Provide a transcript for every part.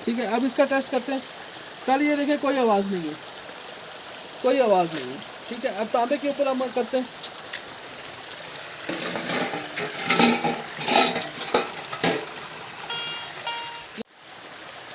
ठीक है, अब इसका टेस्ट करते हैं। पहले ये देखें कोई आवाज़ नहीं है, कोई आवाज़ नहीं है। ठीक है, अब तांबे के ऊपर हम करते हैं।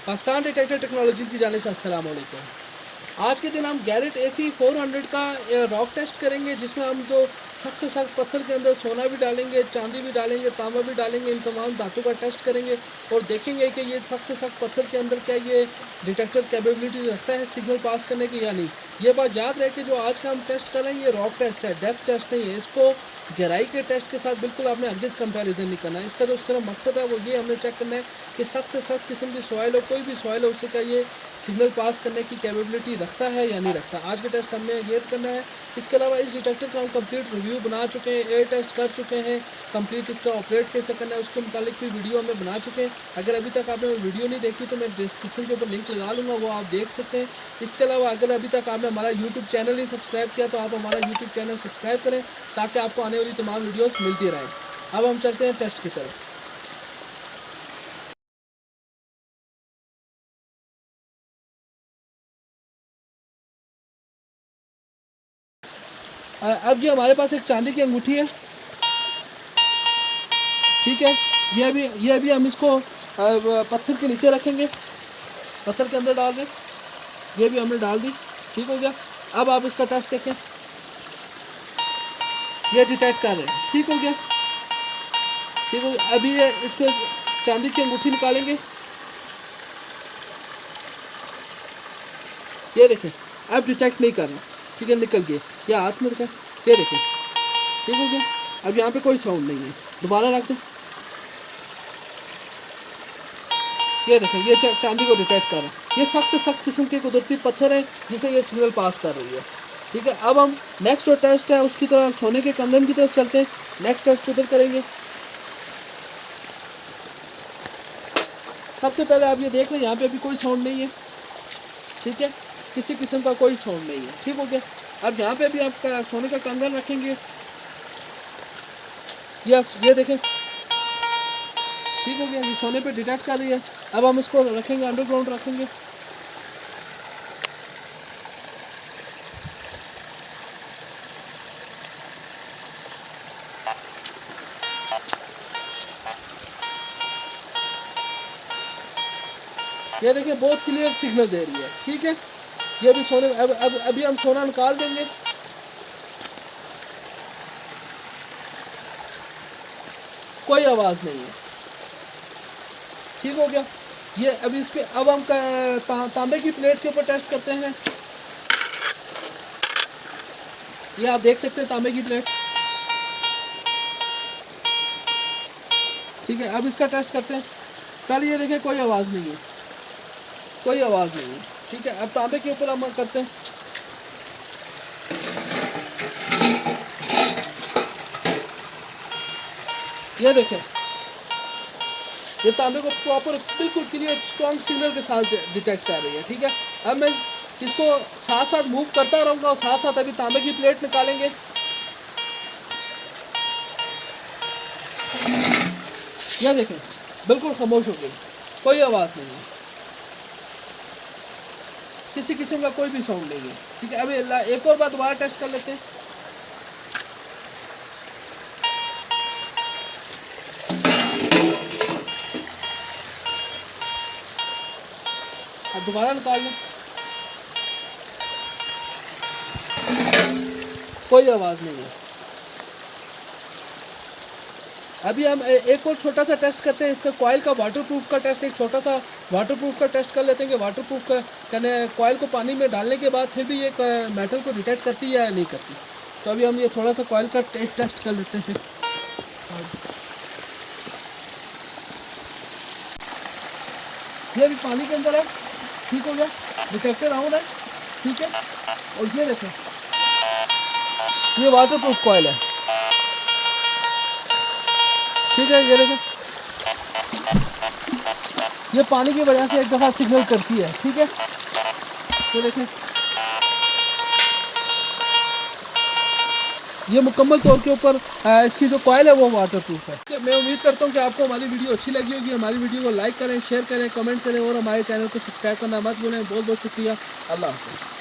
पाकिस्तान डिटेक्टर टेक्नोलॉजी की जानिब से अस्सलाम वालेकुम। आज के दिन हम गैरेट AC 400 का रॉक टेस्ट करेंगे, जिसमें हम जो सख्त से सख्त पत्थर के अंदर सोना भी डालेंगे, चांदी भी डालेंगे, तांबा भी डालेंगे, इन तमाम धातु का टेस्ट करेंगे और देखेंगे कि ये सख्त से सख्त पत्थर के अंदर क्या ये डिटेक्टर कैपेबिलिटी रखता है सिग्नल पास करने की या नहीं। ये बात याद रहे कि जो आज का हम टेस्ट कर रहे हैं ये रॉक टेस्ट है, डेप्थ टेस्ट नहीं है। इसको गहराई के टेस्ट के साथ बिल्कुल आपने अगेंस्ट कंपैरिजन नहीं करना है। इसका जो सिर्फ मकसद है वो ये हमने चेक करना है कि सख्त से सख्त किस्म की सॉइल हो, कोई भी सॉइल हो, उससे क्या ये सिग्नल पास करने की कैपेबिलिटी रखता है या नहीं रखता। आज का टेस्ट हमने ये करना है। इसके अलावा इस डिटेक्टर का हम कंप्लीट रिव्यू बना चुके हैं, एयर टेस्ट कर चुके हैं, कंप्लीट इसका ऑपरेट कैसे करना है उसके मुतालिक भी वीडियो हमें बना चुके हैं। अगर अभी तक आपने वीडियो नहीं देखी तो मैं डिस्क्रिप्शन के ऊपर लिंक लगा लूँगा, वो आप देख सकते हैं। इसके अलावा अगर अभी तक आपने हमारा यूट्यूब चैनल ही सब्सक्राइब किया तो आप हमारा यूट्यूब चैनल सब्सक्राइब करें ताकि आपको आने वाली तमाम वीडियोस मिलती रहें। अब हम चलते हैं टेस्ट की तरफ। अब ये हमारे पास एक चांदी की अंगूठी है, ठीक है। ये अभी हम इसको पत्थर के नीचे रखेंगे, पत्थर के अंदर डाल दें। ये भी हमने डाल दी, ठीक हो गया। अब आप इसका टेस्ट देखें, ये डिटेक्ट कर रहे हैं, ठीक हो गया, ठीक हो गया। अभी ये इसको चांदी की अंगूठी निकालेंगे, ये देखें अब डिटेक्ट नहीं कर रहे, ठीक है, निकल गए। या हाथ में रखें, ये देखें, ठीक हो गया। अब यहाँ पे कोई साउंड नहीं है, दोबारा रख दें, ये देखें ये चांदी को डिटेक्ट कर रहे हैं। ये सख्त से सख्त किस्म के कुदरती पत्थर है जिसे ये सिग्नल पास कर रही है, ठीक है। अब हम नेक्स्ट जो टेस्ट है उसकी तरफ, सोने के कंगन की तरफ चलते हैं। नेक्स्ट टेस्ट उधर करेंगे। सबसे पहले आप ये देख लें यहाँ पे अभी कोई साउंड नहीं है, ठीक है, किसी किस्म का कोई साउंड नहीं है, ठीक हो गया। अब यहाँ पे भी आप सोने का कंगन रखेंगे, ये देखें, ठीक हो गया, ये सोने पे डिटेक्ट कर रही है। अब हम इसको रखेंगे, अंडरग्राउंड रखेंगे, ये देखिए बहुत क्लियर सिग्नल दे रही है, ठीक है। ये भी सोने, अब अभी हम सोना निकाल देंगे, कोई आवाज़ नहीं है, ठीक हो गया। ये अभी इस पे अब हम तांबे की प्लेट के ऊपर टेस्ट करते हैं। ये आप देख सकते हैं तांबे की प्लेट, ठीक है। अब इसका टेस्ट करते हैं। पहले ये देखें कोई आवाज़ नहीं है, कोई आवाज़ नहीं है, ठीक है। अब तांबे के ऊपर हम करते हैं, ये देखें ये तांबे को प्रॉपर बिल्कुल क्लियर स्ट्रॉन्ग सिग्नल के साथ डिटेक्ट कर रही है, ठीक है। अब मैं इसको साथ साथ मूव करता रहूँगा और साथ साथ अभी तांबे की प्लेट निकालेंगे, ये देखें बिल्कुल खामोश हो गई, कोई आवाज़ नहीं है, किसी किस्म का कोई भी साउंड नहीं है, ठीक है। अभी एक और बार दोबारा टेस्ट कर लेते हैं। अब दोबारा निकाल लें, कोई आवाज़ नहीं है। अभी हम एक और छोटा सा टेस्ट करते हैं, इसका कॉइल का वाटरप्रूफ का टेस्ट, एक छोटा सा वाटरप्रूफ का टेस्ट कर लेते हैं कि वाटरप्रूफ का कॉइल को पानी में डालने के बाद फिर भी ये मेटल को डिटेक्ट करती है या नहीं करती। तो अभी हम ये थोड़ा सा कॉइल का टेस्ट कर लेते हैं। ये भी पानी के अंदर है, ठीक हो गया, डिटेक्टर ऑन है, ठीक है। और ये देखें ये वाटरप्रूफ कॉइल है, ठीक है। ये देखें ये पानी की वजह से एक दफ़ा सिग्नल करती है, ठीक है। ये देखें ये मुकम्मल तौर के ऊपर इसकी जो कॉयल है वो वाटर प्रूफ है। मैं उम्मीद करता हूँ कि आपको हमारी वीडियो अच्छी लगी होगी। हमारी वीडियो को लाइक करें, शेयर करें, कमेंट करें और हमारे चैनल को सब्सक्राइब करना मत भूलें। बहुत बहुत शुक्रिया। अल्लाह हाफ़िज़।